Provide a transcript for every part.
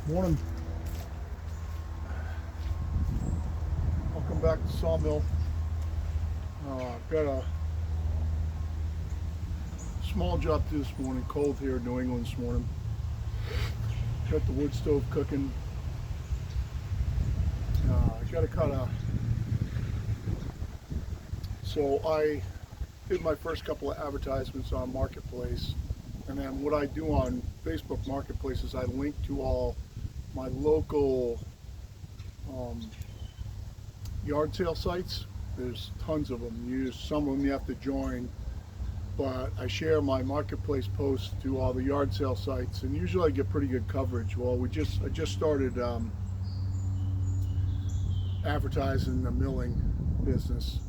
Morning. Welcome back to Sawmill. I've got a small job to do this morning. Cold here in New England this morning. Got the wood stove cooking. I got to cut a. So I did my first couple of advertisements on Marketplace, and then what I do on Facebook Marketplace is I link to all my local yard sale sites. There's tons of them. Some of them you have to join, but I share my marketplace posts to all the yard sale sites, and usually I get pretty good coverage. Well, I just started advertising the milling business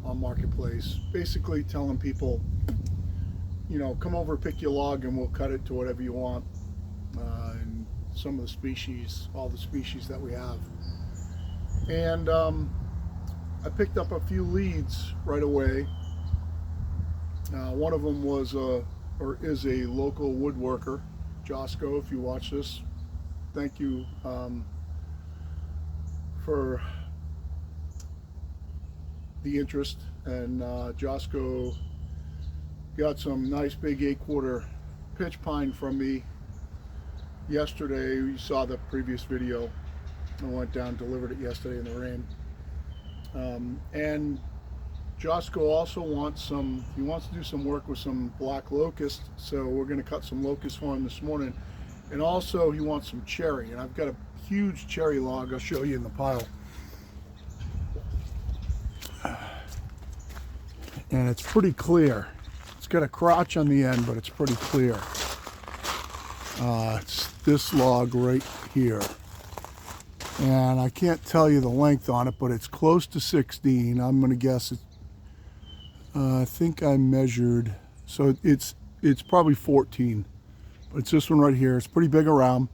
on Marketplace, basically telling people, come over, pick your log, and we'll cut it to whatever you want. And some of the species, all the species that we have. And I picked up a few leads right away. One of them is a local woodworker, Josco. If you watch this, thank you for the interest. And Josco got some nice big 8-quarter pitch pine from me yesterday. You saw the previous video. I went down, delivered it yesterday in the rain. And Josco also wants to do some work with some black locust, so we're going to cut some locust for him this morning. And also he wants some cherry, and I've got a huge cherry log I'll show you in the pile. And it's pretty clear. It's got a crotch on the end, but it's pretty clear. It's this log right here. And I can't tell you the length on it, but it's close to 16. I'm going to guess it. I think I measured, so it's probably 14. But it's this one right here. It's pretty big around.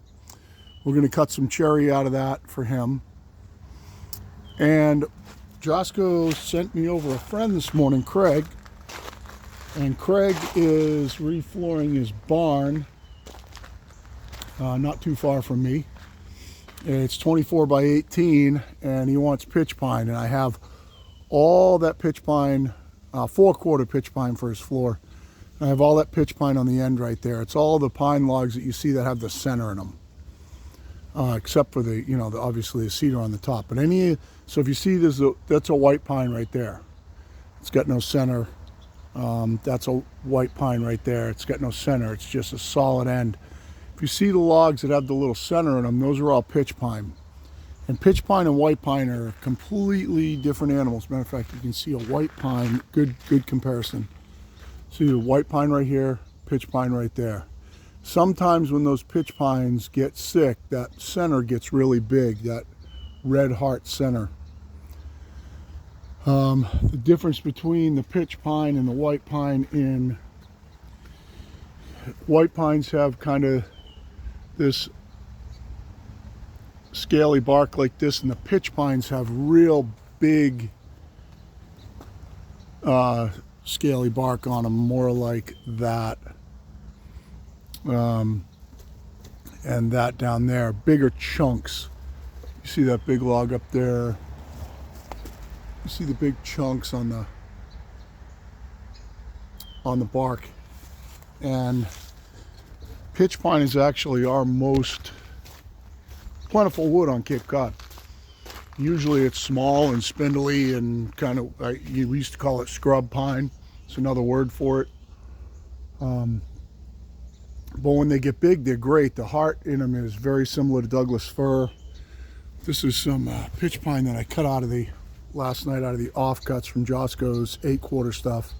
We're going to cut some cherry out of that for him. And Josco sent me over a friend this morning, Craig. And Craig is reflooring his barn, not too far from me. It's 24 by 18, and he wants pitch pine, and I have all that pitch pine, 4-quarter pitch pine for his floor. I have all that pitch pine on the end right there. It's all the pine logs that you see that have the center in them, except for the obviously the cedar on the top. But so if you see that's a white pine right there. It's got no center. That's a white pine right there. It's got no center. It's just a solid end. If you see the logs that have the little center in them, those are all pitch pine. And pitch pine and white pine are completely different animals. Matter of fact, you can see a white pine, good comparison. See the white pine right here, pitch pine right there. Sometimes when those pitch pines get sick, that center gets really big, that red heart center. The difference between the pitch pine and the white pine white pines have kind of this scaly bark like this, and the pitch pines have real big scaly bark on them, more like that. And that down there, bigger chunks. You see that big log up there? You see the big chunks on the bark. And pitch pine is actually our most plentiful wood on Cape Cod. Usually it's small and spindly and kind of, we used to call it scrub pine. It's another word for it. But when they get big, they're great. The heart in them is very similar to Douglas fir. This is some pitch pine that I cut last night out of the offcuts from Josco's 8-quarter stuff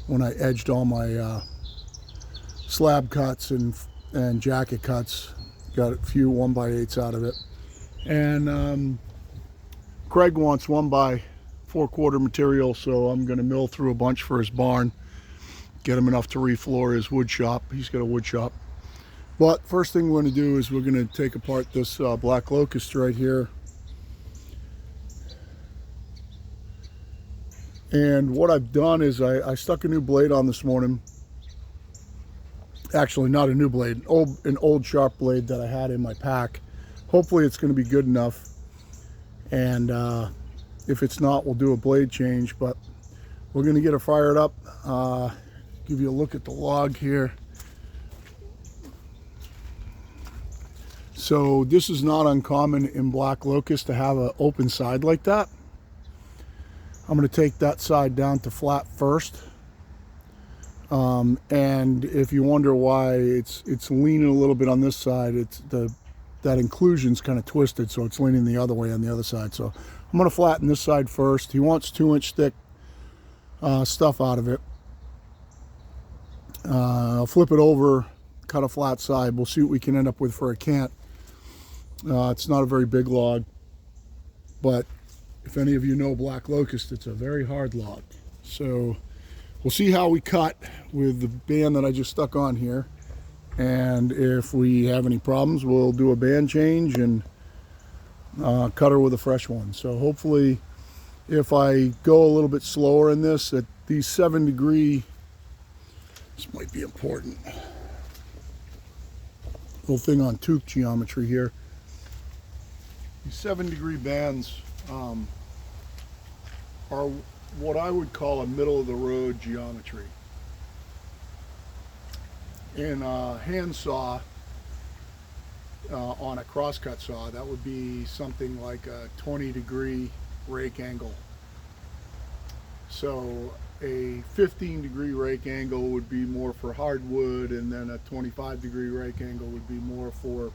when I edged all my slab cuts and jacket cuts. Got a few 1x8s out of it. And Craig wants 1x4-quarter material, so I'm going to mill through a bunch for his barn, get him enough to refloor his wood shop. He's got a wood shop. But first thing we're going to do is we're going to take apart this black locust right here. And what I've done is I stuck a new blade on this morning, Actually, not a new blade, an old sharp blade that I had in my pack. Hopefully it's going to be good enough, and if it's not, we'll do a blade change. But we're going to get it fired up. Give you a look at the log here. So this is not uncommon in black locust to have an open side like that. I'm going to take that side down to flat first. And if you wonder why it's leaning a little bit on this side, that inclusion's kind of twisted, so it's leaning the other way on the other side. So I'm going to flatten this side first. He wants 2-inch thick stuff out of it. I'll flip it over, cut a flat side. We'll see what we can end up with for a cant. It's not a very big log, but if any of you know black locust, it's a very hard log. So we'll see how we cut with the band that I just stuck on here. And if we have any problems, we'll do a band change and cut her with a fresh one. So hopefully, if I go a little bit slower in this, at these 7-degree, this might be important. Little thing on tooth geometry here. These 7-degree bands are what I would call a middle-of-the-road geometry. In a hand saw, on a crosscut saw, that would be something like a 20-degree rake angle. So a 15-degree rake angle would be more for hardwood, and then a 25-degree rake angle would be more for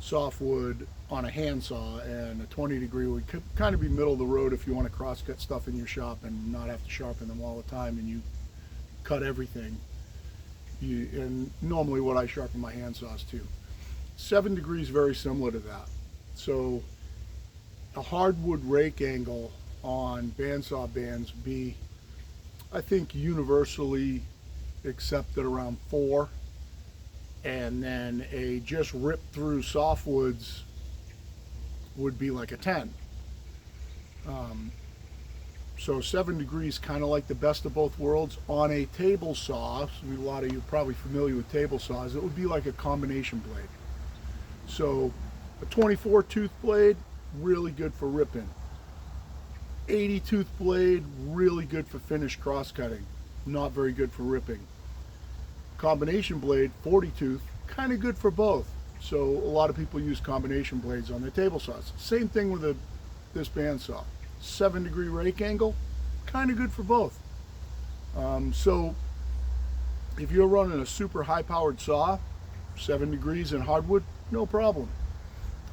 softwood on a hand saw, and a 20-degree would kind of be middle of the road if you want to crosscut stuff in your shop and not have to sharpen them all the time, and you cut everything. And normally what I sharpen my hand saws too. 7 degrees very similar to that. So a hardwood rake angle on bandsaw bands be, I think, universally accepted around 4, and then a just rip through softwoods would be like a 10. So 7 degrees, kind of like the best of both worlds. On a table saw, so a lot of you are probably familiar with table saws, it would be like a combination blade. So a 24 tooth blade, really good for ripping. 80 tooth blade, really good for finished cross cutting, not very good for ripping. Combination blade, 40 tooth, kind of good for both. So a lot of people use combination blades on their table saws. Same thing with this bandsaw. 7 degree rake angle, kind of good for both. So if you're running a super high powered saw, 7 degrees in hardwood, no problem.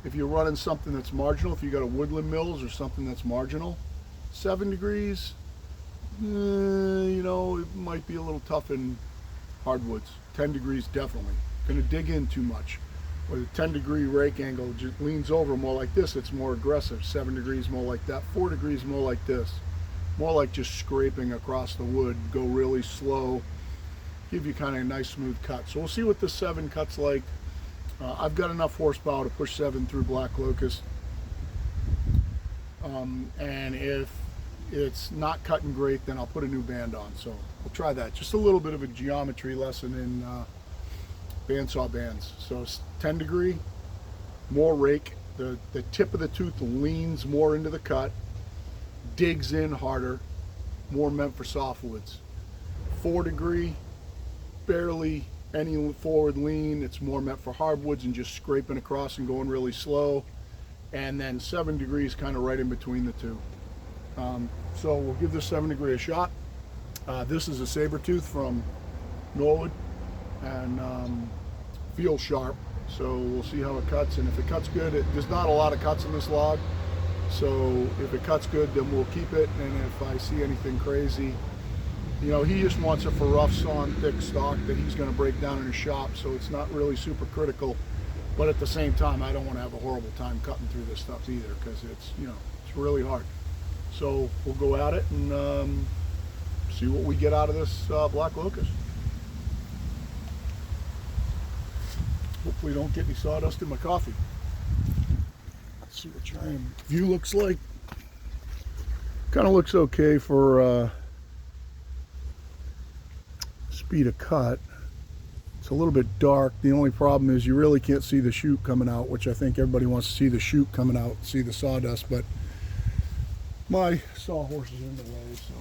If you're running something that's marginal, if you got a Woodland Mills or something that's marginal, 7 degrees, you know, it might be a little tough in hardwoods. 10 degrees definitely. Gonna dig in too much. Or the 10 degree rake angle just leans over more like this, it's more aggressive. 7 degrees more like that, 4 degrees more like this. More like just scraping across the wood, go really slow, give you kind of a nice smooth cut. So we'll see what this 7 cuts like. I've got enough horsepower to push 7 through black locust. And if it's not cutting great, then I'll put a new band on. So we'll try that. Just a little bit of a geometry lesson in bandsaw bands. So 10 degree, more rake. The tip of the tooth leans more into the cut, digs in harder, more meant for softwoods. 4 degree, barely any forward lean. It's more meant for hardwoods and just scraping across and going really slow. And then 7 degrees kind of right in between the two. So we'll give this 7 degree a shot. This is a saber tooth from Norwood, and feels sharp. So we'll see how it cuts, and if it cuts good, there's not a lot of cuts in this log. So if it cuts good, then we'll keep it. And if I see anything crazy, you know, he just wants it for rough sawn, thick stock that he's going to break down in his shop. So it's not really super critical. But at the same time, I don't want to have a horrible time cutting through this stuff either, because it's, you know, it's really hard. So we'll go at it and see what we get out of this black locust. Hopefully don't get any sawdust in my coffee. Let's see what your view looks like. Kind of looks okay for speed of cut. It's a little bit dark. The only problem is you really can't see the chute coming out, which I think everybody wants to see the chute coming out, see the sawdust, but my sawhorse is in the way, so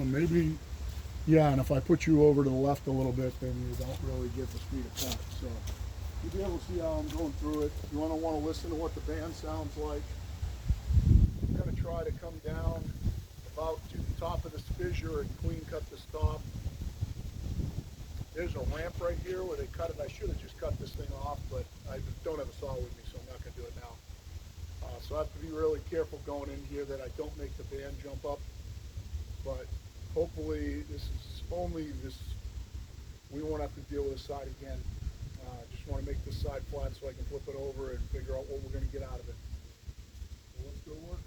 maybe, yeah, and if I put you over to the left a little bit, then you don't really get the speed of cut. So you'll be able to see how I'm going through it. You want to listen to what the band sounds like. I'm going to try to come down about to the top of this fissure and clean cut the stop. There's a ramp right here where they cut it. I should have just cut this thing off, but I don't have a saw with me, so I'm not going to do it now. So I have to be really careful going in here that I don't make the band jump up. But hopefully this is only this, we won't have to deal with this side again. Just want to make this side flat so I can flip it over and figure out what we're going to get out of it. So let's go work.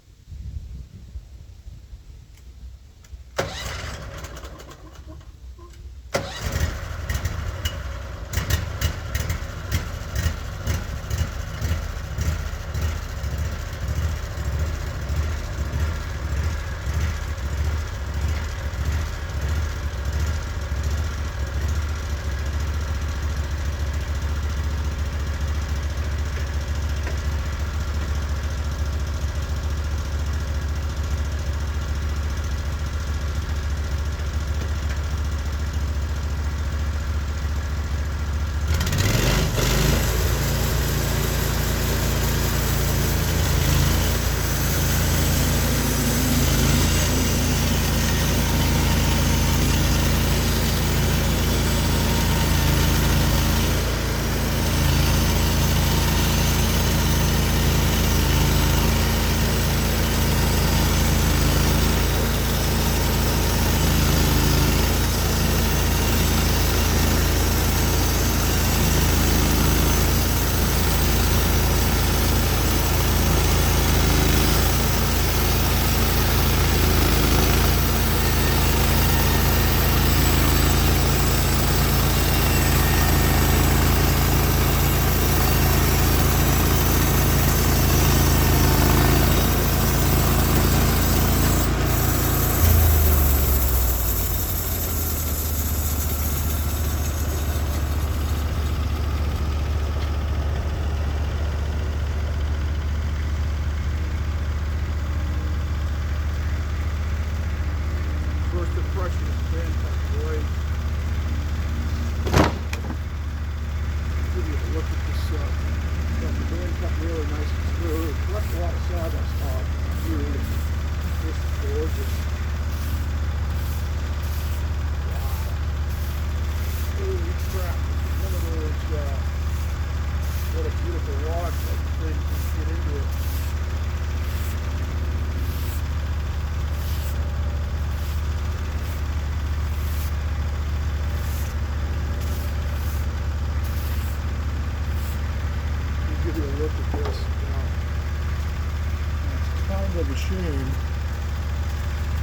Of a shame.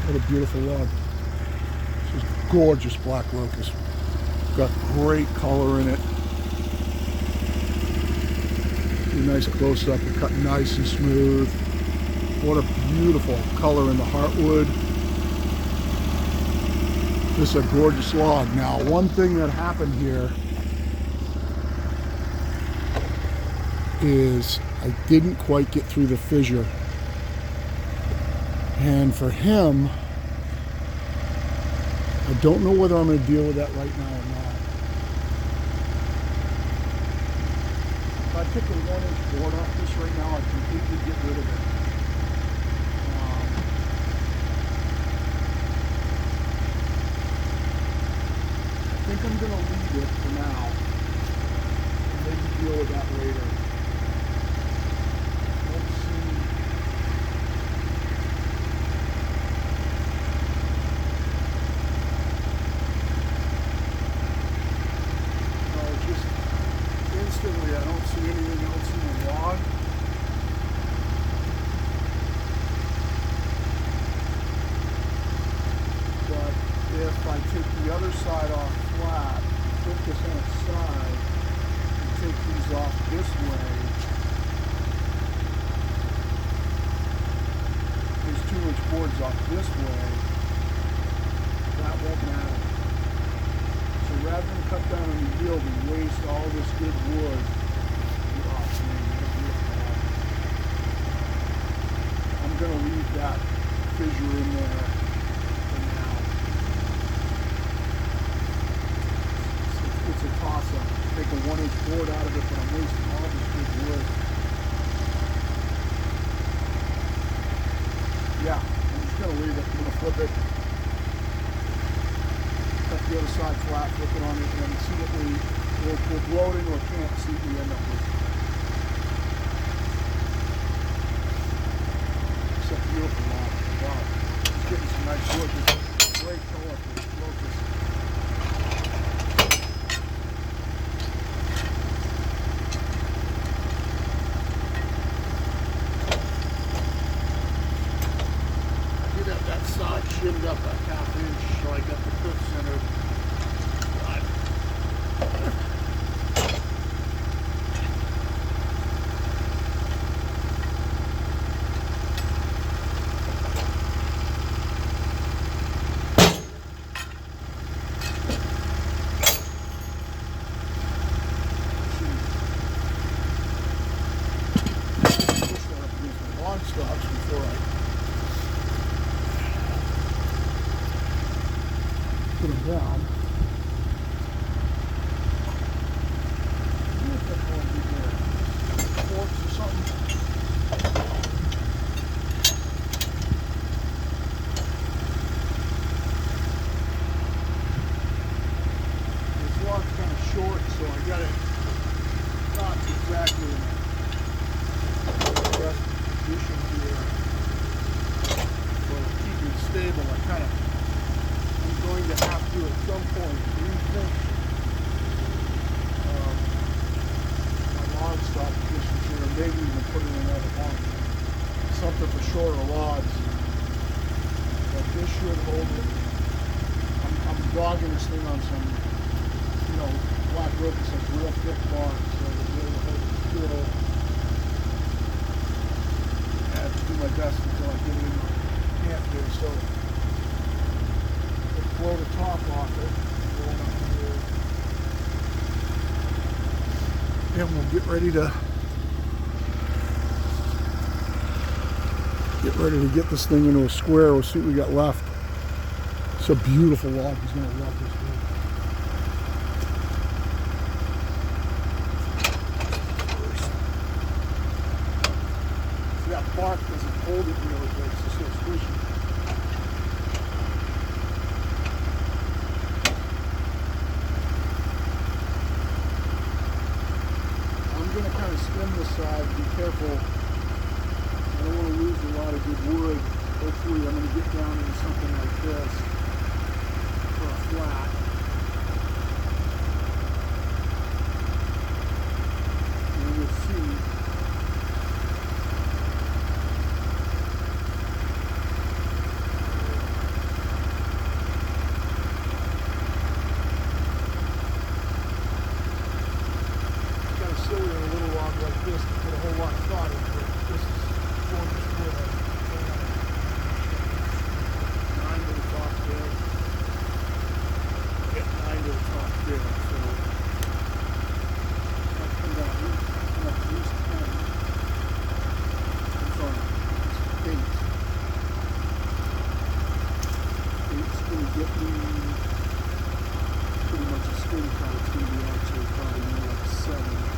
What a beautiful log. This is gorgeous black locust. Got great color in it. A nice close up, cut nice and smooth. What a beautiful color in the heartwood. This is a gorgeous log. Now, one thing that happened here is I didn't quite get through the fissure. And for him, I don't know whether I'm going to deal with that right now or not. If I took a 1-inch board off this right now, I'd completely get rid of it. I think I'm going to leave it for now and maybe deal with that later. Let's see. Instantly, I don't see anything else in the log. But if I take the other side off flat, put this on its side, and take these off this way, there's 2-inch boards off this way, that won't matter. So not going to cut down on the yield and waste all this good wood. I'm going to leave that fissure in there for now. It's a toss-up. Take a 1-inch board out of it, but I'm wasting all this good wood. Yeah, I'm just going to leave it. I'm going to flip it. Cut the other side flat, flip it on it, and see what we'll blow it into a can, see what we end up with. It's a beautiful log. Wow. It's getting some nice wood. It's a great color for this locust. I did have that side shimmed up a ½ inch, so I got the clip centered. Stops before I put them down. What the hell is it there? Forks or something? This log's kind of short, so I got it not exactly in the best position here for keeping it stable. I'm going to have to at some point rethink my log stop positions here, and maybe even put in another one. Something for shorter logs. But this should hold it. I'm dogging this thing on some, black locust, like real thick bark, so it'll be able to hold it still. I have to do my best until I get it in my camp here, so let's blow the top off it. And we'll get ready to get this thing into a square. We'll see what we got left. It's a beautiful log. He's going to love this one. That bark doesn't hold it really good, it's just so squishy. I'm going to kind of skim this side, be careful. I don't want to lose a lot of good wood. Hopefully I'm going to get down into something like this for a flat. And we'll see. Silly on a little log like this to put a whole lot of thought into it. This is gorgeous wood. 9 to the top there. Get 9 to the top there. So I'll come down at least 10. I'm sorry, it's 8. 8's going to get me pretty much a skin cut. It's going to be actually probably more like 7.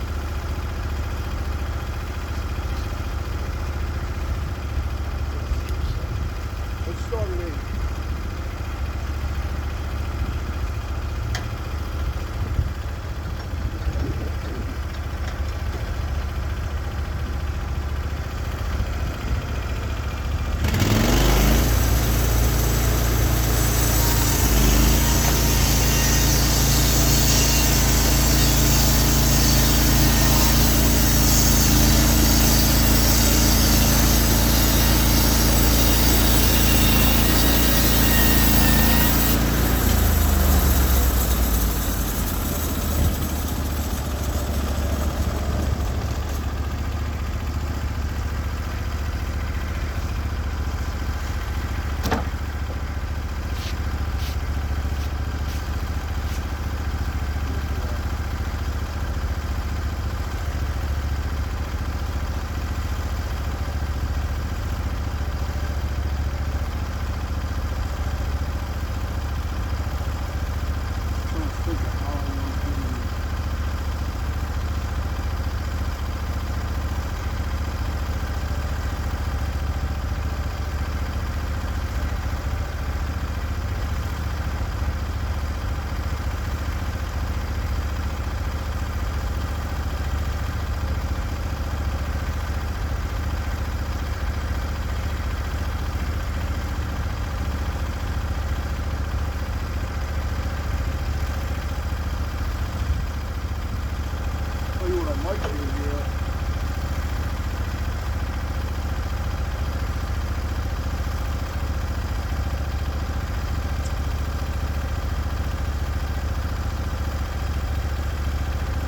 might be here.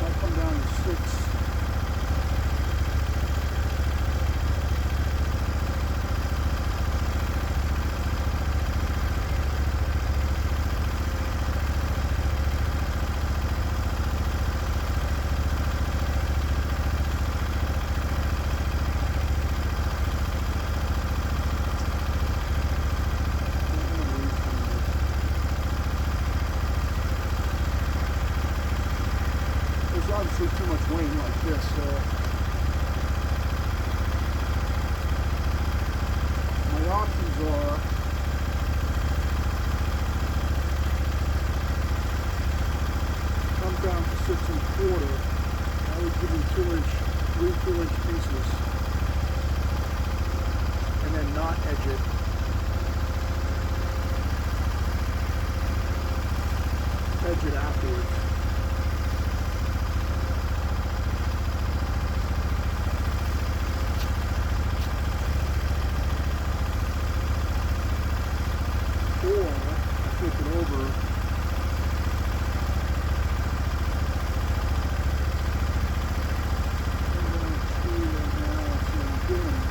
Might come down to 6. There's obviously too much wind like this, so my options are come down to 6 1/4. I would give you 3 2-inch pieces, and then not edge it. Edge it afterwards. Or I flip it over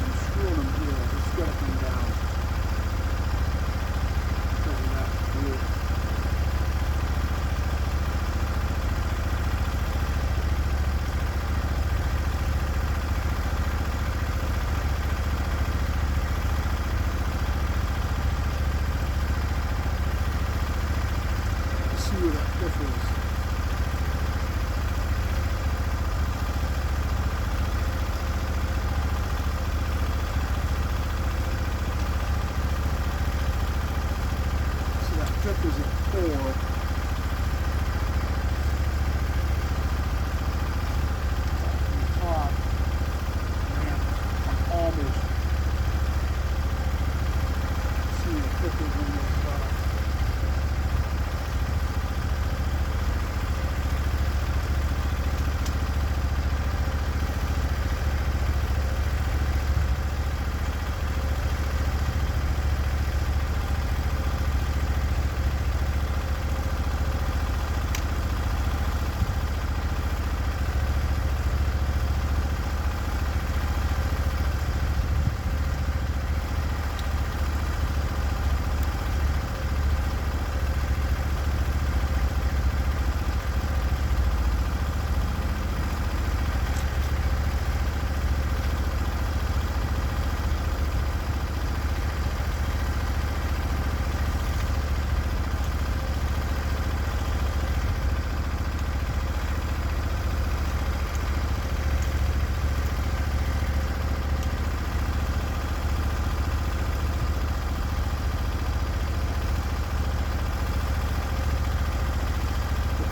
I'm screwing them here. It's got to come down because of that wheel. See where that cliff is. So that cliff is at 4. On the top, man, I'm almost seeing the cliff is on this side.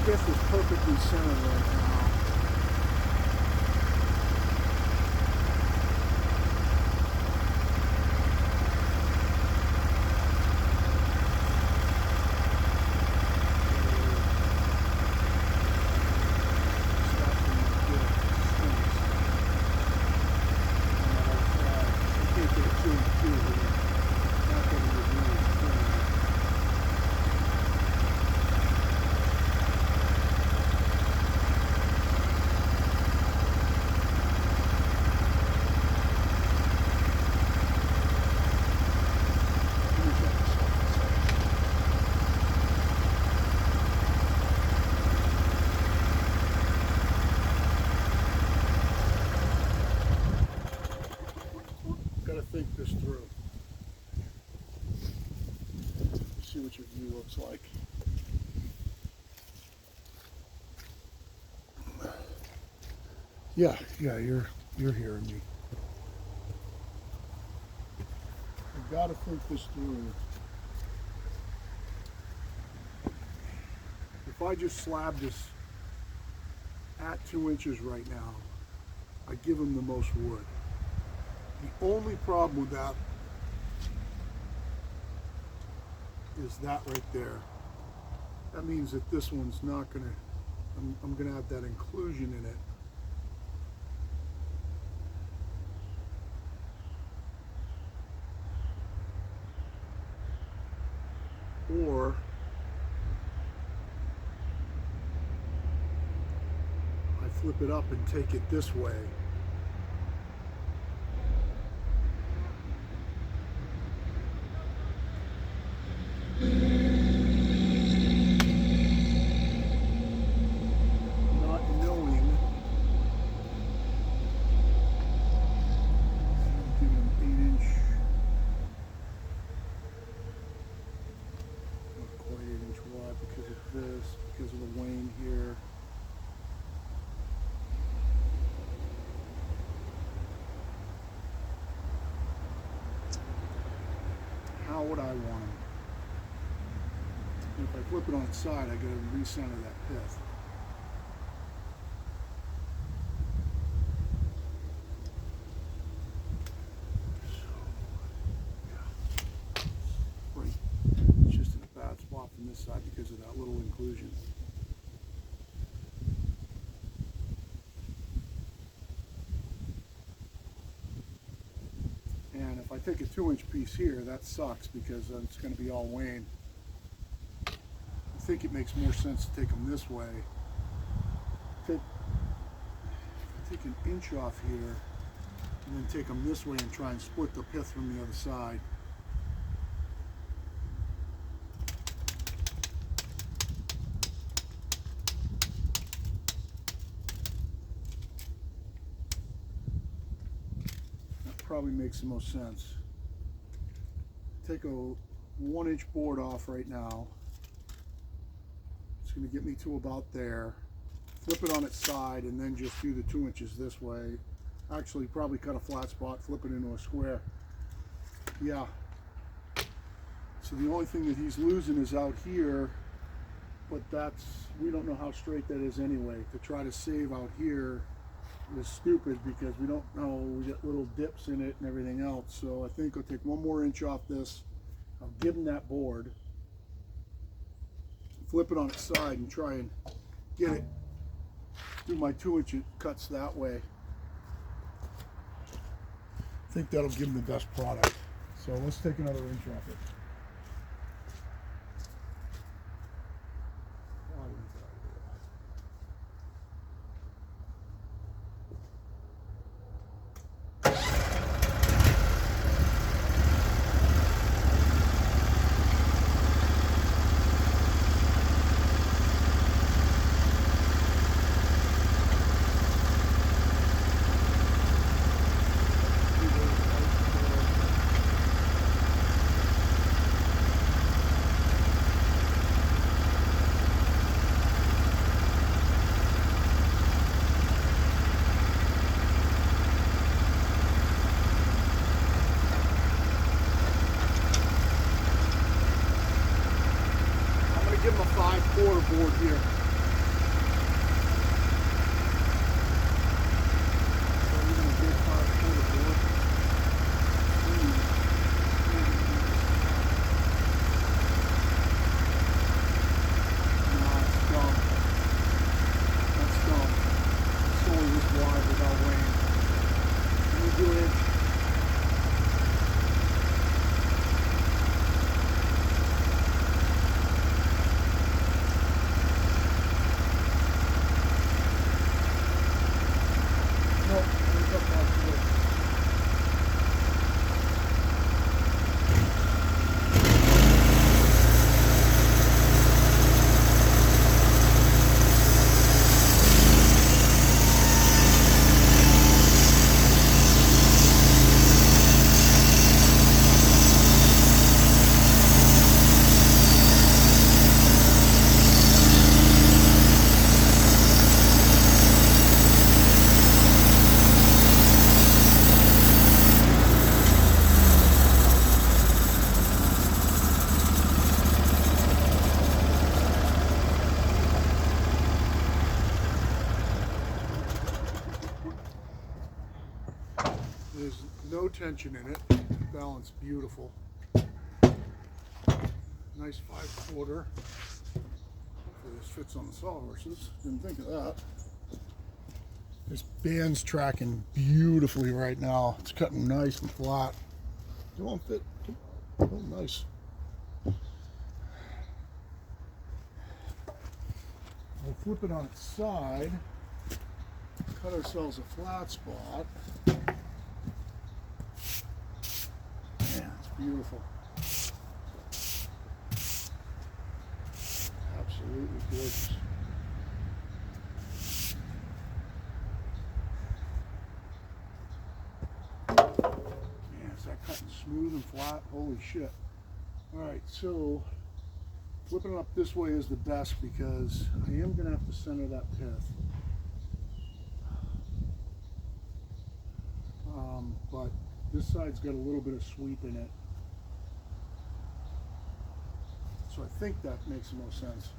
This is perfectly centered right now. Gotta think this through. See what your view looks like. Yeah, you're hearing me. I gotta think this through. If I just slab this at 2 inches right now, I give him the most wood. The only problem with that is that right there. That means that this one's not gonna, I'm gonna have that inclusion in it or I flip it up and take it this way. Not knowing. Give it an 8-inch. Not quite 8-inch wide because of this, because of the wane here. How would I want them? If I flip it on its side, I got to recenter that pith. So, yeah. Right. It's just in a bad spot from this side because of that little inclusion. And if I take a 2-inch piece here, that sucks because it's going to be all wane. I think it makes more sense to take them this way. If I take an inch off here and then take them this way and try and split the pith from the other side. That probably makes the most sense. Take a 1-inch board off right now. It's going to get me to about there. Flip it on its side and then just do the 2 inches this way. Actually, probably cut a flat spot, flip it into a square. Yeah. So the only thing that he's losing is out here, but we don't know how straight that is anyway. To try to save out here is stupid because we don't know, we get little dips in it and everything else. So I think I'll take 1 more inch off this. I'll give him that board, flip it on its side and try and get it, do my 2-inch cuts that way. I think that'll give him the best product. So let's take another inch off it. Give him a 5/4 board here. So we're going to get 5/4 board. No, it's dumb. That's dumb. It's only this wide without weighing. Let me do an inch. There's no tension in it. Balance beautiful. Nice 5/4. Hopefully this fits on the sawhorses. Didn't think of that. This band's tracking beautifully right now. It's cutting nice and flat. It won't fit. Oh, nice. flip it on its side, cut ourselves a flat spot. Man, it's beautiful. Absolutely gorgeous. Man, is that cutting smooth and flat? Holy shit. Alright, so flipping it up this way is the best because I am going to have to center that pith. But this side's got a little bit of sweep in it. So I think that makes the most sense.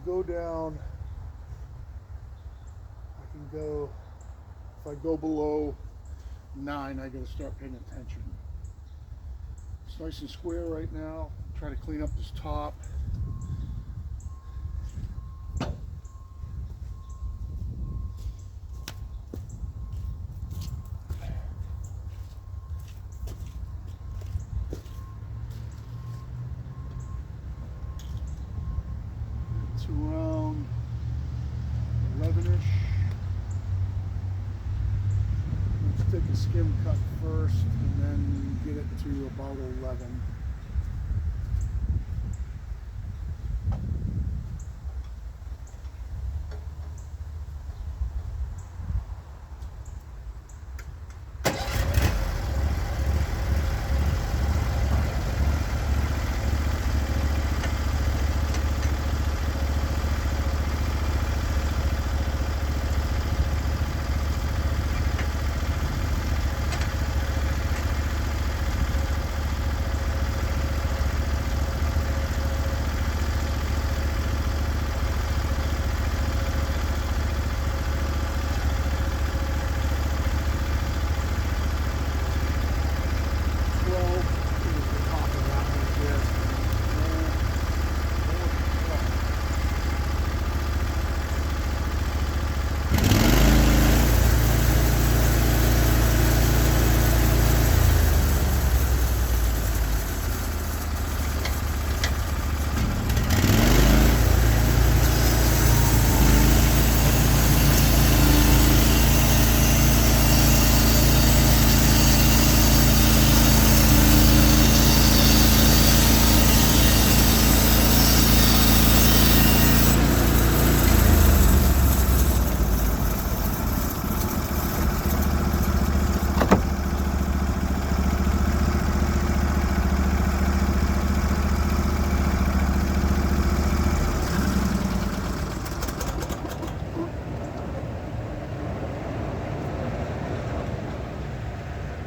Go down, if I go below 9, I gotta start paying attention. It's nice and square right now. Try to clean up this top. Around 11-ish. Let's take a skim cut first and then get it to about 11.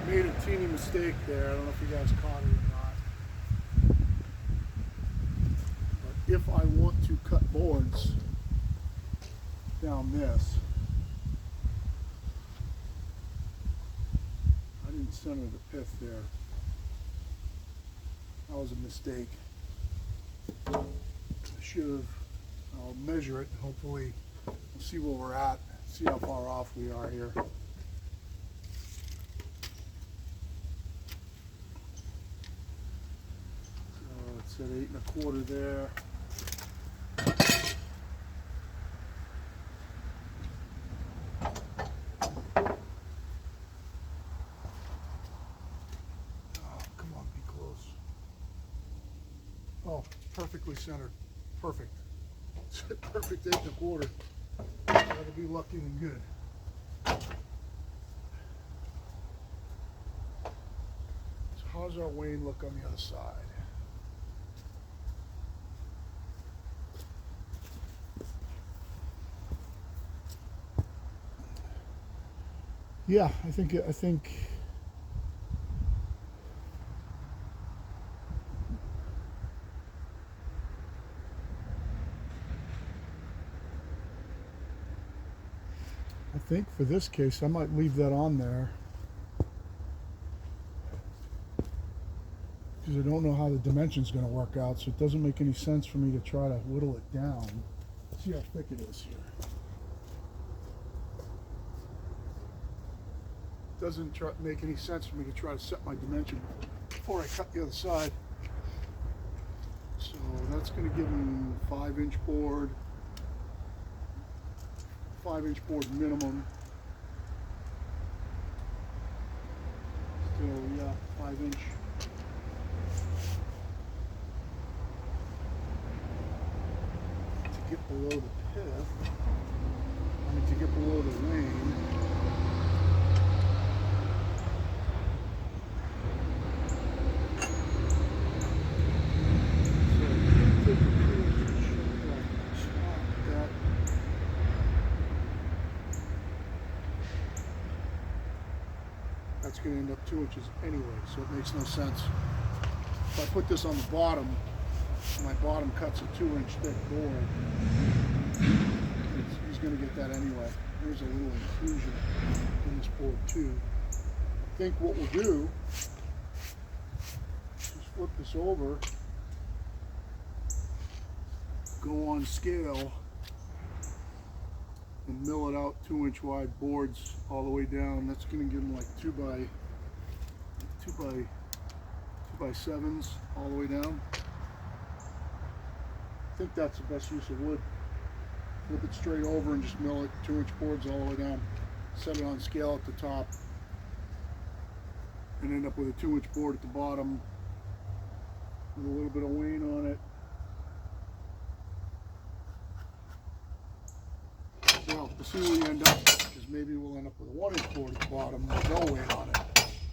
Made a teeny mistake there. I don't know if you guys caught it or not. But if I want to cut boards down this, I didn't center the pith there. That was a mistake. I should have. I'll measure it. Hopefully, we'll see where we're at. See how far off we are here. So it's at 8 1/4 there. Oh, perfectly centered. Perfect. Perfect 8 1/4. Gotta be lucky and good. So how's our wane look on the other side? Yeah, I think for this case, I might leave that on there because I don't know how the dimension's going to work out, so it doesn't make any sense for me to try to whittle it down. See how thick it is here. Doesn't make any sense for me to try to set my dimension before I cut the other side. So that's going to give him 5-inch board. 5-inch board minimum. Still, yeah, 5-inch. To get below the pith, to get below the wane. That's going to end up 2 inches anyway, so it makes no sense. If I put this on the bottom, my bottom cut's a 2-inch thick board, he's going to get that anyway. There's a little inclusion in this board too. I think what we'll do is flip this over, go on scale, and mill it out 2-inch wide boards all the way down. That's going to give them like 2 by 7s all the way down. I think that's the best use of wood. Flip it straight over and just mill it 2-inch boards all the way down. Set it on scale at the top and end up with a 2-inch board at the bottom with a little bit of wane on it. Well, to see where we end up, because maybe we'll end up with a 1-inch board at the bottom with no wane on it.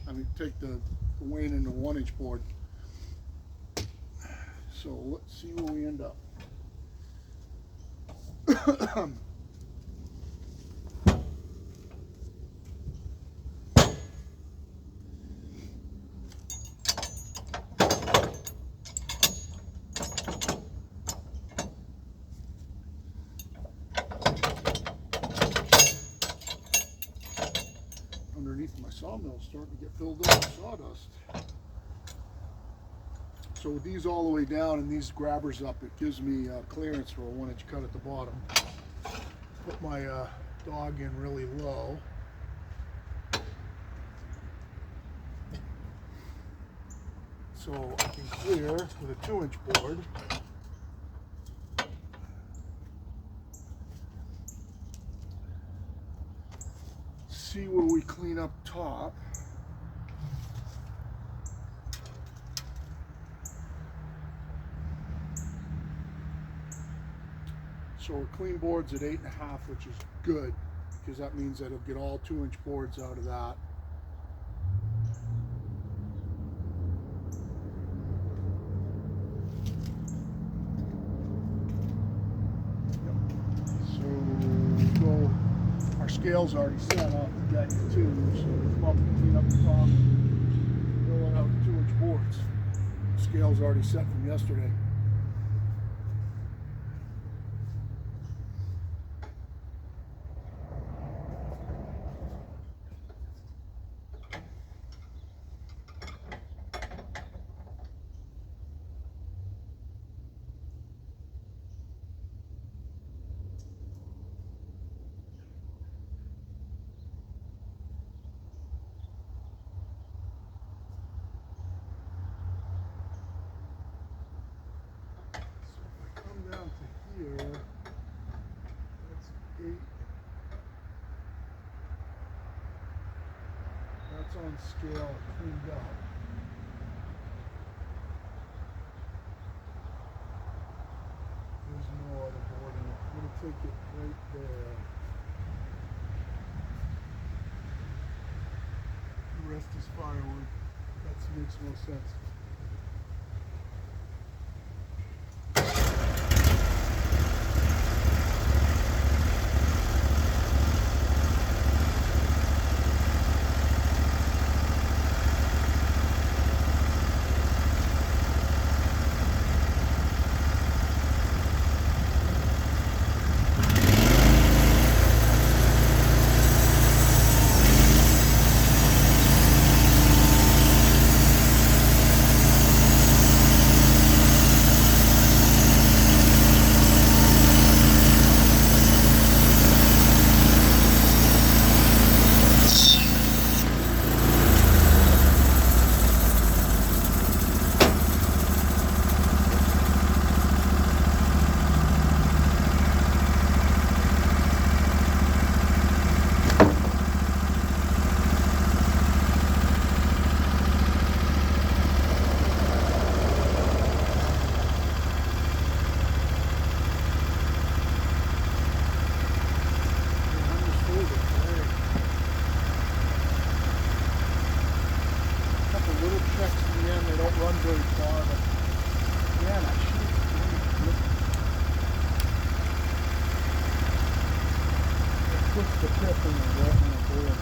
I mean, take the wane into a 1-inch board. So let's see where we end up. Underneath my sawmill starting to get filled up with sawdust. So with these all the way down and these grabbers up, it gives me clearance for a 1-inch cut at the bottom. Put my dog in really low. So I can clear with a 2-inch board. See where we clean up top. So our clean board's at 8 1/2, which is good, because that means that it'll get all 2-inch boards out of that. Yep. So our scale's already set off the deck too, so we'll come up and clean up the top, roll it out 2-inch boards. The scale's already set from yesterday. down to here. That's 8. That's on scale, cleaned up. There's no other board in it. I'm going to take it right there. The rest is firewood. That makes no sense. Puts the tip in the board.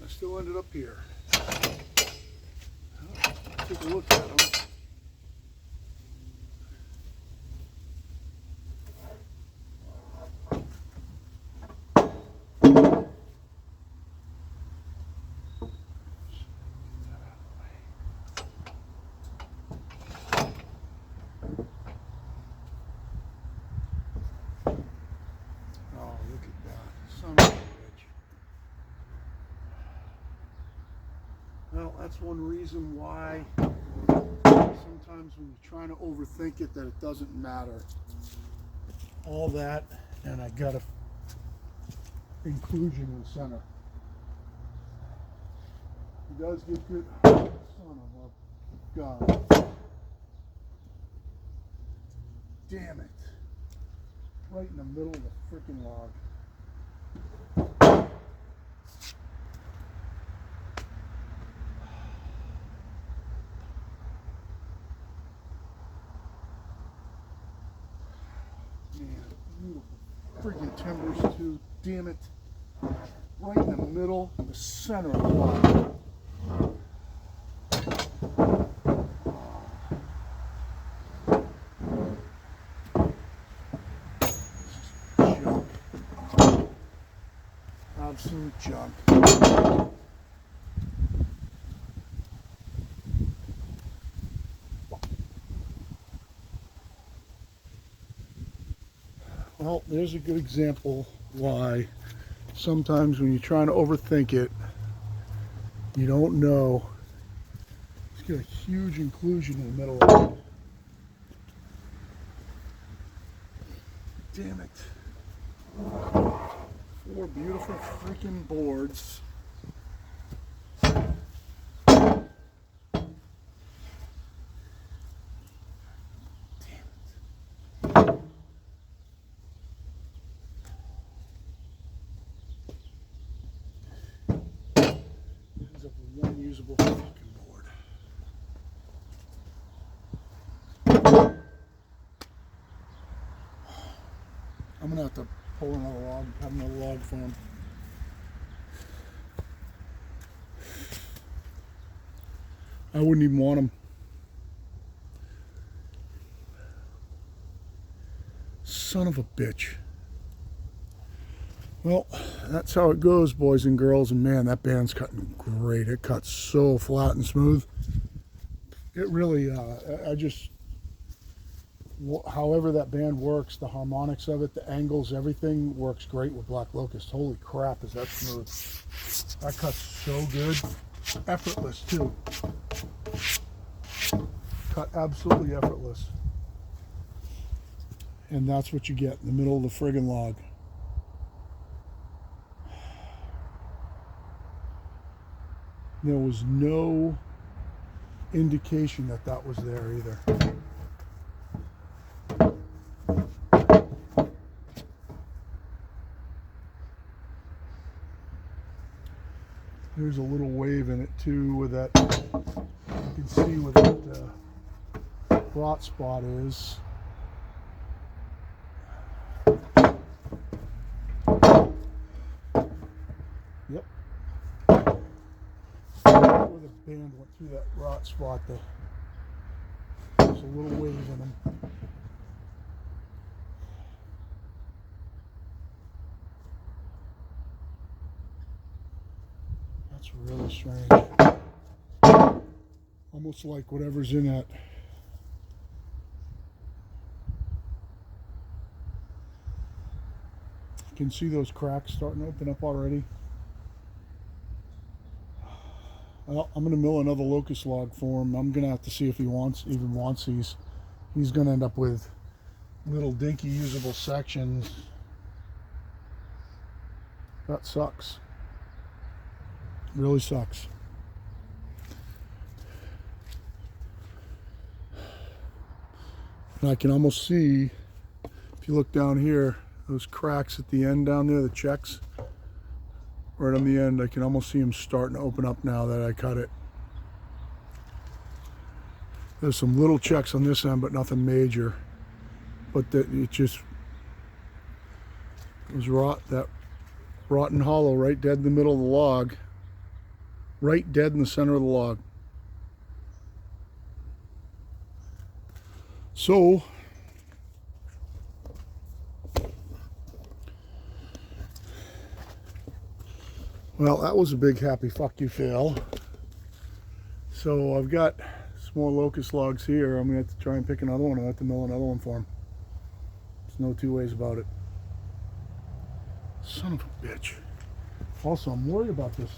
Still ended up here. Take a look at them. Well, that's one reason why sometimes when you're trying to overthink it, that it doesn't matter. All that, and I got a inclusion in the center. He does get good. Son of a gun. Damn it. Right in the middle of the freaking log. Man, beautiful freaking timbers too. Damn it. Right in the middle, the center of the log. Junk. Absolute junk. Well, there's a good example why sometimes when you're trying to overthink it, you don't know. It's got a huge inclusion in the middle of it. Damn it. 4 beautiful freaking boards. One usable fucking board. I'm gonna have to pull another log, have another log for him. I wouldn't even want him. Son of a bitch. Well, that's how it goes, boys and girls, and man, that band's cutting great. It cuts so flat and smooth. It really, however that band works, the harmonics of it, the angles, everything works great with Black Locust. Holy crap, is that smooth. That cuts so good. Effortless, too. Cut absolutely effortless. And that's what you get in the middle of the friggin' log. There was no indication that that was there either. There's a little wave in it too with that, you can see where that rot spot is. Yep. Where the band went through that rot spot, there's a little wave in them. That's really strange. Almost like whatever's in that. You can see those cracks starting to open up already. Well, I'm going to mill another locust log for him. I'm going to have to see if he even wants these. He's going to end up with little dinky usable sections. That sucks. Really sucks. And I can almost see, if you look down here, those cracks at the end down there, the checks. Right on the end, I can almost see them starting to open up now that I cut it. There's some little checks on this end, but nothing major. But it just was that rotten hollow right dead in the middle of the log. Right dead in the center of the log. So, well, that was a big happy fuck you fail. So I've got some more locust logs here. I'm going to have to try and pick another one. I'll have to mill another one for him. There's no two ways about it. Son of a bitch. Also, I'm worried about this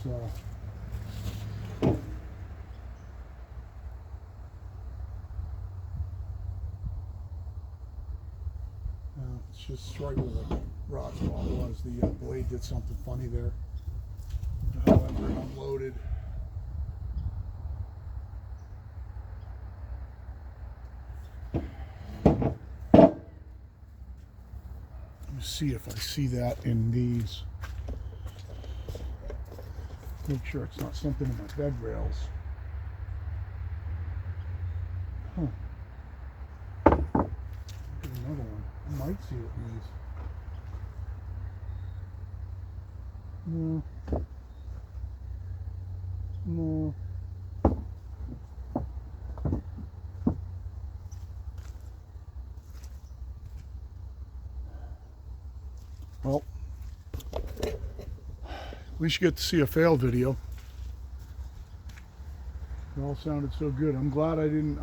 this is right where the rot spot was. The blade did something funny there. However, it unloaded. Let me see if I see that in these. Make sure it's not something in my bed rails. Huh. There's another one. I might see it in these. No. No. Well, at least you get to see a fail video. It all sounded so good. I'm glad I didn't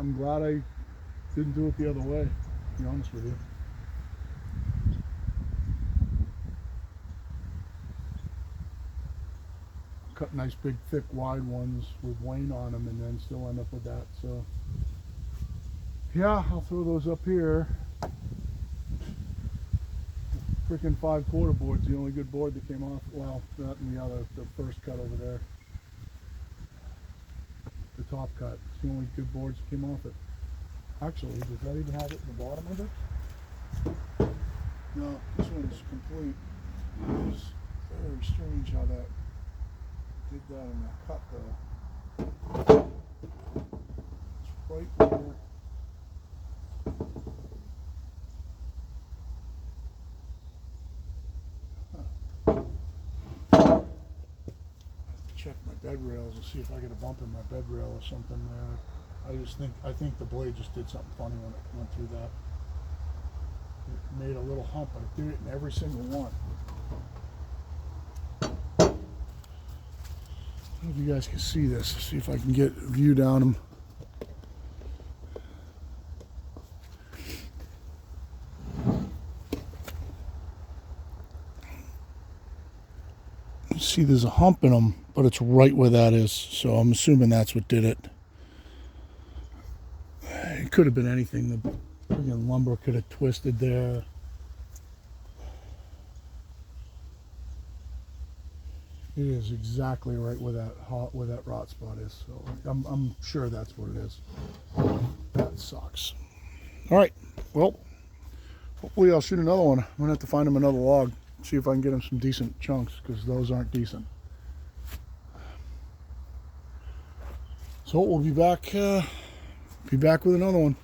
do it the other way, to be honest with you. Cut nice big thick wide ones with Wayne on them and then still end up with that. So yeah, I'll throw those up here. Freaking 5/4 board's the only good board that came off. Well, that and the first cut over there. The top cut. It's the only good boards that came off it. Actually, does that even have it in the bottom of it? No, this one's complete. It's very strange how that did that in that cut though. It's right there. Check my bed rails and see if I get a bump in my bed rail or something there. I think the blade just did something funny when it went through that. It made a little hump, but it did it in every single one. I don't know if you guys can see this. See if I can get a view down them. See, there's a hump in them, but it's right where that is, so I'm assuming that's what did it. It could have been anything. The friggin' lumber could have twisted there. It is exactly right where that rot spot is, so I'm sure that's what it is. That sucks. All right, well, hopefully I'll shoot another one. I'm gonna have to find him another log. See if I can get him some decent chunks, because those aren't decent. So we'll be back with another one.